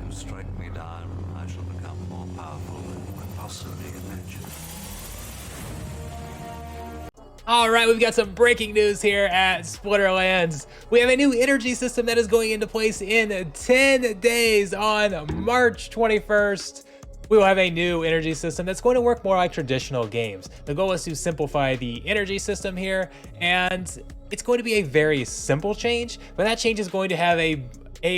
you strike me down, I shall become more powerful than you could possibly imagine. All right, we've got some breaking news here at Splinterlands. We have a new energy system that is going into place in 10 days on March 21st. We will have a new energy system that's going to work more like traditional games. The goal is to simplify the energy system here, and it's going to be a very simple change, but that change is going to have a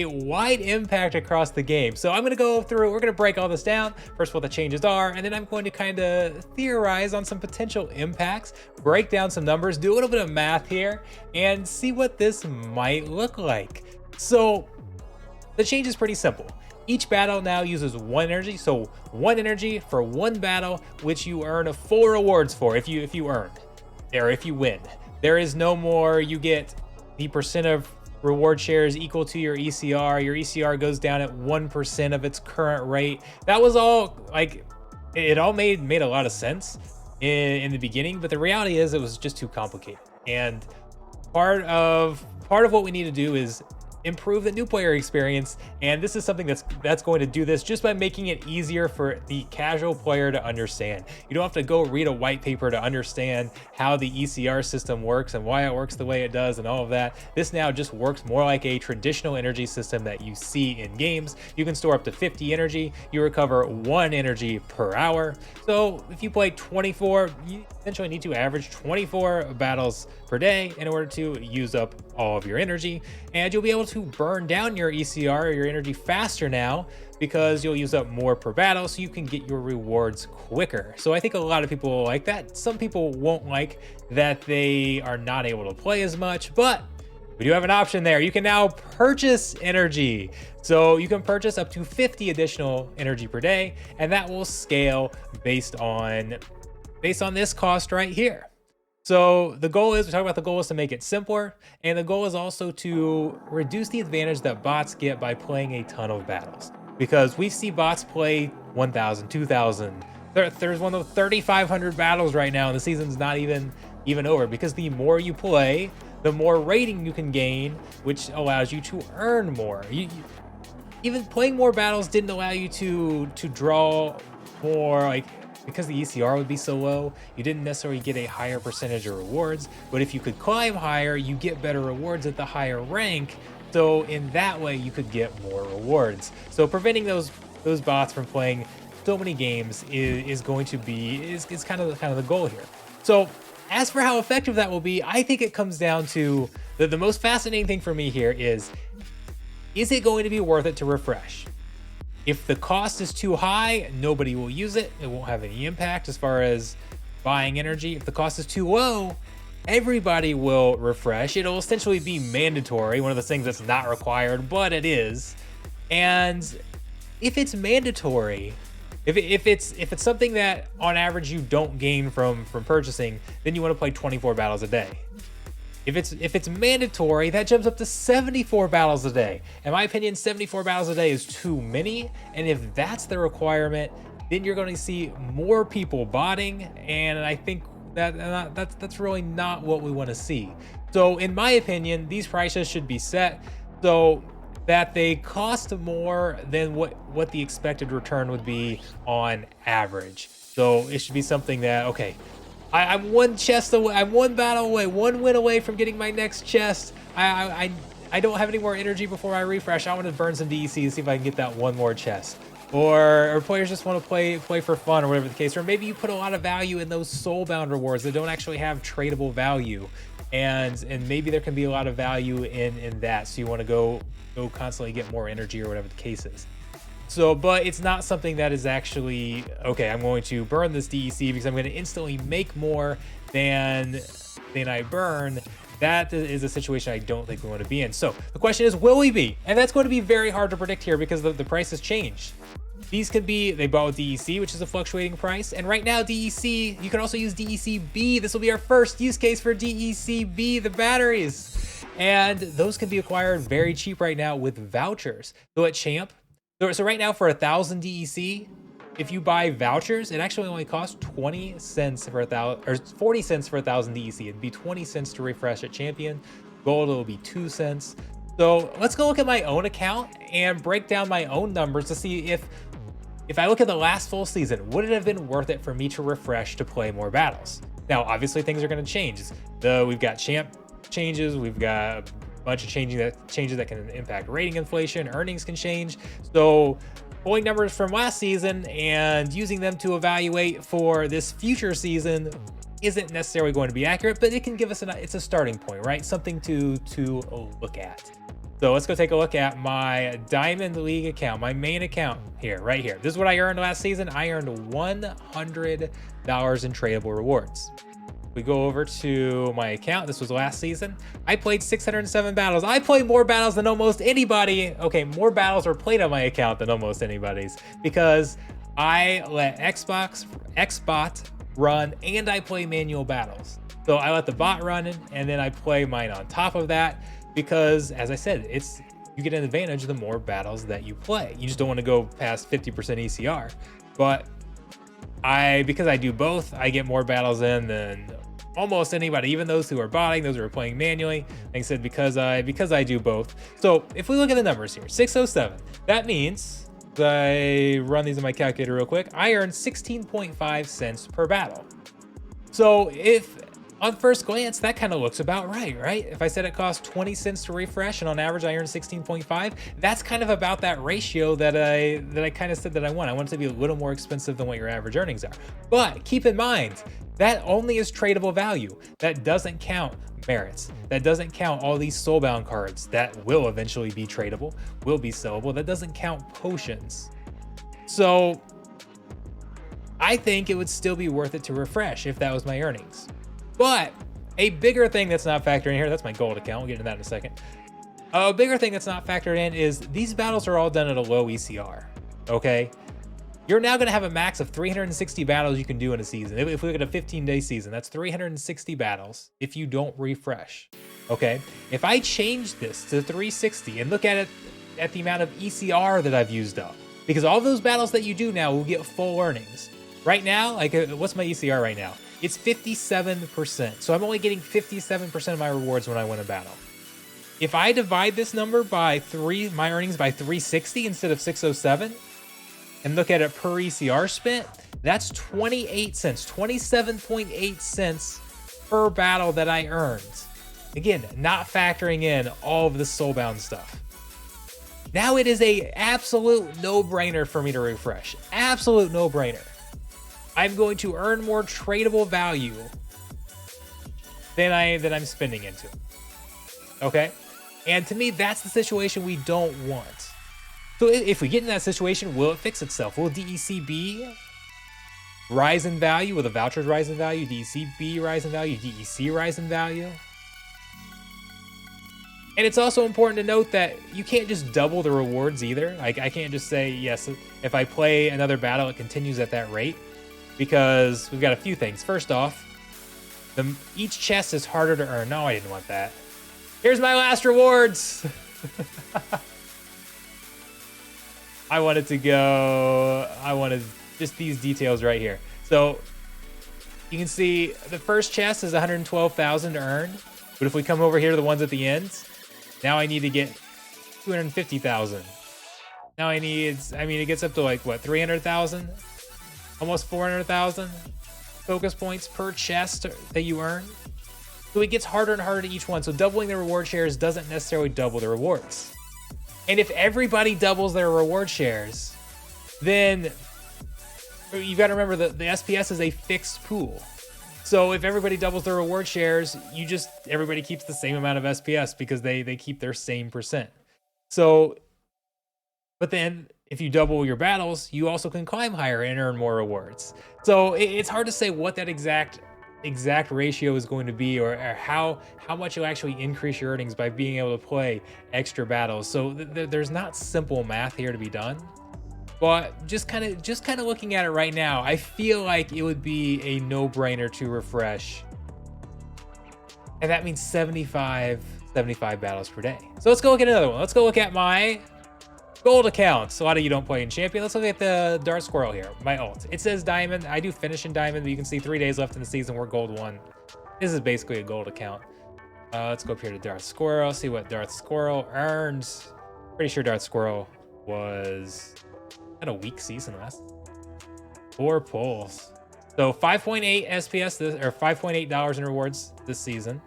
wide impact across the game. So I'm going to go through, we're going to break all this down. First, what the changes are, and then I'm going to kind of theorize on some potential impacts, break down some numbers, do a little bit of math here, and see what this might look like. So the change is pretty simple. Each battle now uses 1 energy, so 1 energy for 1 battle, which you earn 4 rewards for if you earn, or if you win. There is no more, you get the percent of reward shares equal to your ECR. Your ECR goes down at 1% of its current rate. That was all, like, it all made a lot of sense in the beginning, but the reality is it was just too complicated. And part of what we need to do is improve the new player experience, and this is something that's going to do this just by making it easier for the casual player to understand. You don't have to go read a white paper to understand how the ECR system works and why it works the way it does and all of that. This now just works more like a traditional energy system that you see in games. You can store up to 50 energy. You recover 1 energy per hour. So if you play 24, you essentially need to average 24 battles per day in order to use up all of your energy, and you'll be able to burn down your ECR or your energy faster now because you'll use up more per battle, so you can get your rewards quicker. So I think a lot of people will like that. Some people won't like that they are not able to play as much, but we do have an option there. You can now purchase energy. So you can purchase up to 50 additional energy per day, and that will scale based on this cost right here. So the goal is, we talk about the goal is to make it simpler, and the goal is also to reduce the advantage that bots get by playing a ton of battles. Because we see bots play 1,000, 2,000. There's one of 3,500 battles right now, and the season's not even over, because the more you play, the more rating you can gain, which allows you to earn more. Even playing more battles didn't allow you to draw more, like, because the ECR would be so low, you didn't necessarily get a higher percentage of rewards, but if you could climb higher, you get better rewards at the higher rank. So in that way, you could get more rewards. So preventing those bots from playing so many games is going to be kind of the goal here. So as for how effective that will be, I think it comes down to the most fascinating thing for me here is it going to be worth it to refresh? If the cost is too high, nobody will use it. It won't have any impact as far as buying energy. If the cost is too low, everybody will refresh. It'll essentially be mandatory, one of those things that's not required, but it is. And if it's mandatory, if it's something that on average you don't gain from purchasing, then you want to play 24 battles a day. If it's mandatory, that jumps up to 74 battles a day. In my opinion, 74 battles a day is too many. And if that's the requirement, then you're going to see more people botting. And I think that's really not what we want to see. So in my opinion, these prices should be set so that they cost more than what the expected return would be on average. So it should be something that, okay, I'm 1 chest away, I'm 1 battle away, 1 win away from getting my next chest. I don't have any more energy before I refresh. I want to burn some DEC to see if I can get that 1 more chest. Or players just want to play for fun, or whatever the case. Or maybe you put a lot of value in those soulbound rewards that don't actually have tradable value. And maybe there can be a lot of value in that. So you want to go constantly get more energy, or whatever the case is. So, but it's not something that is actually, okay, I'm going to burn this DEC because I'm going to instantly make more than I burn. That is a situation I don't think we want to be in. So the question is, will we be? And that's going to be very hard to predict here because the price has changed. These could be, they bought with DEC, which is a fluctuating price. And right now, DEC, you can also use DECB. This will be our first use case for DECB, the batteries. And those can be acquired very cheap right now with vouchers. So at Champ, so right now for 1,000 DEC, if you buy vouchers, it actually only costs 20 cents for 1,000, or 40 cents for 1,000 DEC. It'd be 20 cents to refresh at Champion. Gold, it'll be 2 cents. So let's go look at my own account and break down my own numbers to see if I look at the last full season, would it have been worth it for me to refresh to play more battles? Now, obviously things are going to change. We've got champ changes, we've got a bunch of changes that can impact rating inflation, earnings can change. So pulling numbers from last season and using them to evaluate for this future season isn't necessarily going to be accurate, but it can give us it's a starting point, right? Something to look at. So let's go take a look at my Diamond League account, my main account here, right here. This is what I earned last season. I earned $100 in tradable rewards. We go over to my account. This was last season. I played 607 battles. I played more battles than almost anybody. Okay, more battles were played on my account than almost anybody's because I let Xbot run and I play manual battles. So I let the bot run and then I play mine on top of that because, as I said, you get an advantage the more battles that you play. You just don't want to go past 50% ECR. But because I do both, I get more battles in than almost anybody, even those who are botting, those who are playing manually. Like I said, because I do both. So if we look at the numbers here, 607, that means I run these in my calculator real quick. I earn 16.5 cents per battle. So if on first glance, that kind of looks about right? If I said it costs 20 cents to refresh and on average I earn 16.5, that's kind of about that ratio that I kind of said that I want. I want it to be a little more expensive than what your average earnings are. But keep in mind, that only is tradable value. That doesn't count merits. That doesn't count all these soulbound cards that will eventually be tradable, will be sellable. That doesn't count potions. So I think it would still be worth it to refresh if that was my earnings. But a bigger thing that's not factored in here, that's my gold account, we'll get into that in a second. A bigger thing that's not factored in is these battles are all done at a low ECR, okay? You're now gonna have a max of 360 battles you can do in a season. If we look at a 15-day season, that's 360 battles if you don't refresh, okay? If I change this to 360 and look at it at the amount of ECR that I've used up, because all those battles that you do now will get full earnings. Right now, like what's my ECR right now? It's 57%. So I'm only getting 57% of my rewards when I win a battle. If I divide this number by my earnings by 360 instead of 607, and look at it per ECR spent, that's 28 cents, 27.8 cents per battle that I earned. Again, not factoring in all of the soulbound stuff. Now it is a absolute no-brainer for me to refresh. Absolute no-brainer. I'm going to earn more tradable value than I'm spending into. Okay? And to me, that's the situation we don't want. So if we get in that situation, will it fix itself? Will DECB rise in value? Will the vouchers rise in value? DECB rise in value? DEC rise in value? And it's also important to note that you can't just double the rewards either. Like I can't just say, yes, if I play another battle, it continues at that rate. Because we've got a few things. First off, each chest is harder to earn. No, I didn't want that. Here's my last rewards. I wanted just these details right here. So you can see the first chest is 112,000 to earn. But if we come over here to the ones at the end, now I need to get 250,000. Now it gets up to like what, 300,000? Almost 400,000 focus points per chest that you earn. So it gets harder and harder to each one. So doubling the reward shares doesn't necessarily double the rewards. And if everybody doubles their reward shares, then you've got to remember that the SPS is a fixed pool. So if everybody doubles their reward shares, everybody keeps the same amount of SPS because they keep their same percent. So, but then if you double your battles, you also can climb higher and earn more rewards. So it's hard to say what that exact ratio is going to be, or how much you'll actually increase your earnings by being able to play extra battles. So there's not simple math here to be done. But just kind of looking at it right now, I feel like it would be a no-brainer to refresh. And that means 75 battles per day. So let's go look at another one. Let's go look at my gold accounts. A lot of you don't play in champion. Let's look at the dart squirrel here, my ult. It says diamond. I do finish in diamond, but you can see 3 days left in the season. We're gold 1. This is basically a gold account. Let's go up here to Darth Squirrel, see what Darth Squirrel earned. Pretty sure Darth Squirrel had a weak season last. 4 pulls. So 5.8 SPS or $5.8 in rewards this season.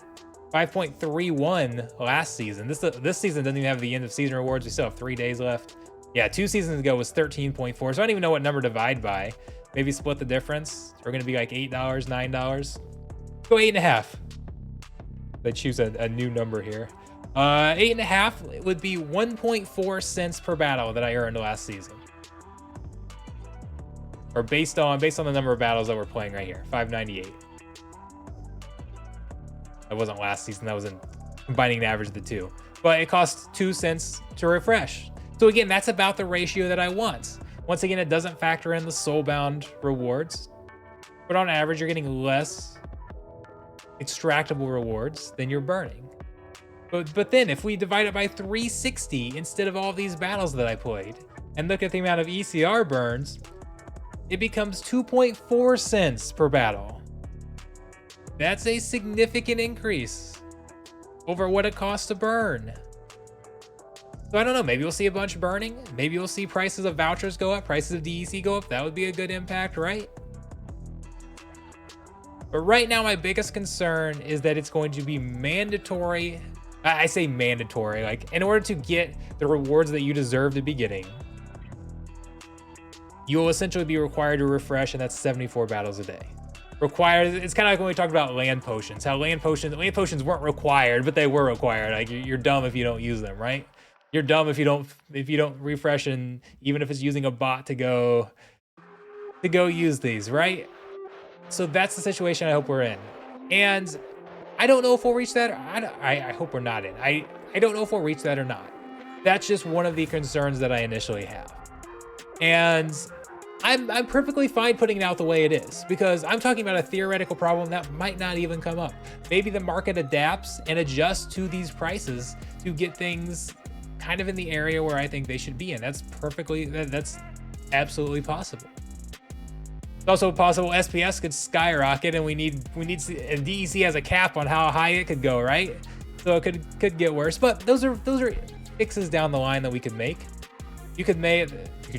5.31 last season. This season doesn't even have the end of season rewards. We still have 3 days left. Yeah, 2 seasons ago was 13.4. So I don't even know what number to divide by. Maybe split the difference. We're gonna be like $8, $9. Go 8.5. They choose a new number here. 8.5 would be 1.4 cents per battle that I earned last season. Or based on the number of battles that we're playing right here, 598. That wasn't last season, that was in combining the average of the two. But it costs 2 cents to refresh. So again, that's about the ratio that I want. Once again, it doesn't factor in the soulbound rewards, but on average, you're getting less extractable rewards than you're burning. But then if we divide it by 360 instead of all these battles that I played and look at the amount of ECR burns, it becomes 2.4 cents per battle. That's a significant increase over what it costs to burn. So I don't know, maybe we'll see a bunch burning. Maybe we'll see prices of vouchers go up, prices of DEC go up. That would be a good impact, right? But right now, my biggest concern is that it's going to be mandatory. I say mandatory, like in order to get the rewards that you deserve to be getting, you will essentially be required to refresh, and that's 74 battles a day. Required, it's kind of like when we talked about land potions, how land potions weren't required, but they were required. Like you're dumb if you don't use them, right? You're dumb if you don't refresh, and even if it's using a bot to go use these, right? So that's the situation I hope we're in. And I don't know if we'll reach that. I hope we're not in. I don't know if we'll reach that or not. That's just one of the concerns that I initially have. And I'm perfectly fine putting it out the way it is, because I'm talking about a theoretical problem that might not even come up. Maybe the market adapts and adjusts to these prices to get things kind of in the area where I think they should be in. That's absolutely possible. It's also possible SPS could skyrocket, and we need and DEC has a cap on how high it could go, right? So it could get worse. But those are fixes down the line that we could make. You could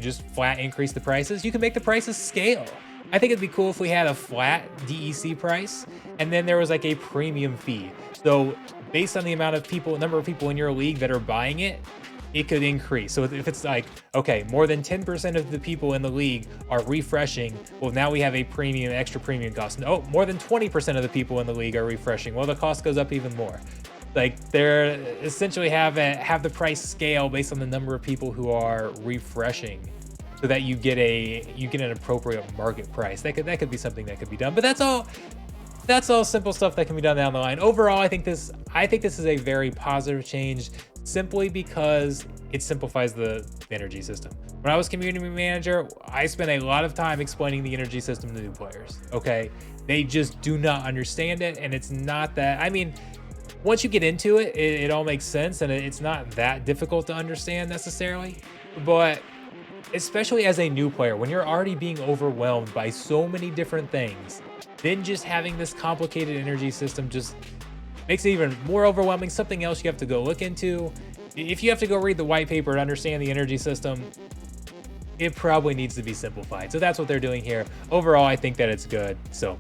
just flat increase the prices. You could make the prices scale. I think it'd be cool if we had a flat DEC price and then there was like a premium fee. So based on the amount of people, number of people in your league that are buying it, it could increase. So if it's like, okay, more than 10% of the people in the league are refreshing, well, now we have a extra premium cost. Oh, more than 20% of the people in the league are refreshing. Well, the cost goes up even more. Like they're essentially have the price scale based on the number of people who are refreshing, so that you get an appropriate market price. That could be something that could be done. But that's all simple stuff that can be done down the line. Overall, I think this is a very positive change, simply because it simplifies the energy system. When I was community manager, I spent a lot of time explaining the energy system to new players. Okay, they just do not understand it, and it's not that. I mean, once you get into it, it all makes sense, and it's not that difficult to understand necessarily. But especially as a new player, when you're already being overwhelmed by so many different things, then just having this complicated energy system just makes it even more overwhelming. Something else you have to go look into. If you have to go read the white paper to understand the energy system, it probably needs to be simplified. So that's what they're doing here. Overall, I think that it's good. So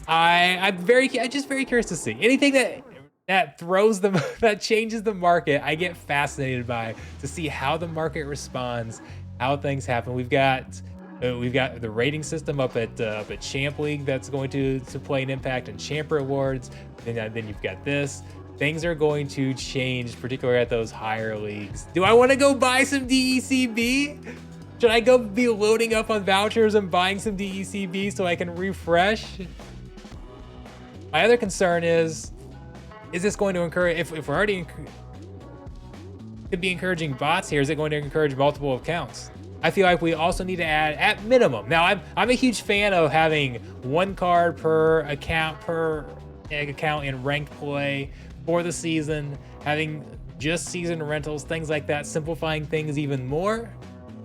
I'm just very curious to see anything that throws them, that changes the market. I get fascinated by to see how the market responds, how things happen. We've got the rating system up at Champ League that's going to play an impact in Champ Rewards. Then you've got this. Things are going to change, particularly at those higher leagues. Do I want to go buy some DECB? Should I go be loading up on vouchers and buying some DECB so I can refresh? My other concern is this going to encourage, if we're already could be encouraging bots here, is it going to encourage multiple accounts? I feel like we also need to add, at minimum. Now, I'm a huge fan of having one card per account in ranked play for the season, having just season rentals, things like that, simplifying things even more.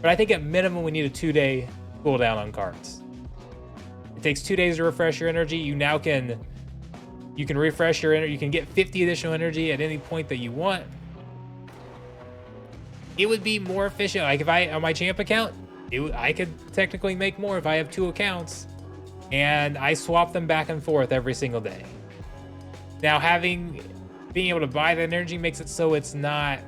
But I think at minimum we need a 2-day cooldown on cards. It takes 2 days to refresh your energy. You now can You can refresh your energy. You can get 50 additional energy at any point that you want. It would be more efficient. Like if I, on my champ account, I could technically make more if I have 2 accounts and I swap them back and forth every single day. Now being able to buy the energy makes it so it's not,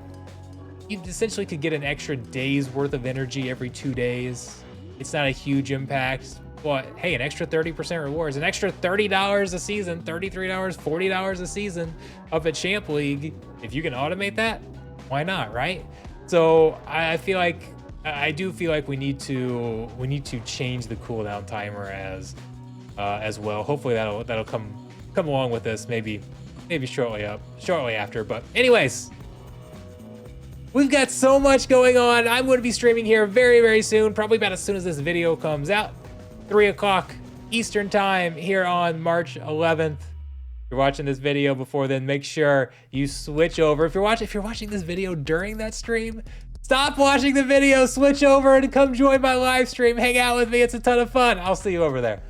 you essentially could get an extra day's worth of energy every 2 days. It's not a huge impact, but hey, an extra 30% rewards, an extra $30 a season, $33, $40 a season of a champ league. If you can automate that, why not, right? So I do feel like we need to change the cooldown timer as well. Hopefully that'll come along with this, maybe shortly after. But anyways, we've got so much going on. I'm going to be streaming here very, very soon, probably about as soon as this video comes out, 3 o'clock Eastern time here on March 11th. If you're watching this video before then, make sure you switch over. If you're watching this video during that stream, stop watching the video, switch over and come join my live stream. Hang out with me. It's a ton of fun. I'll see you over there.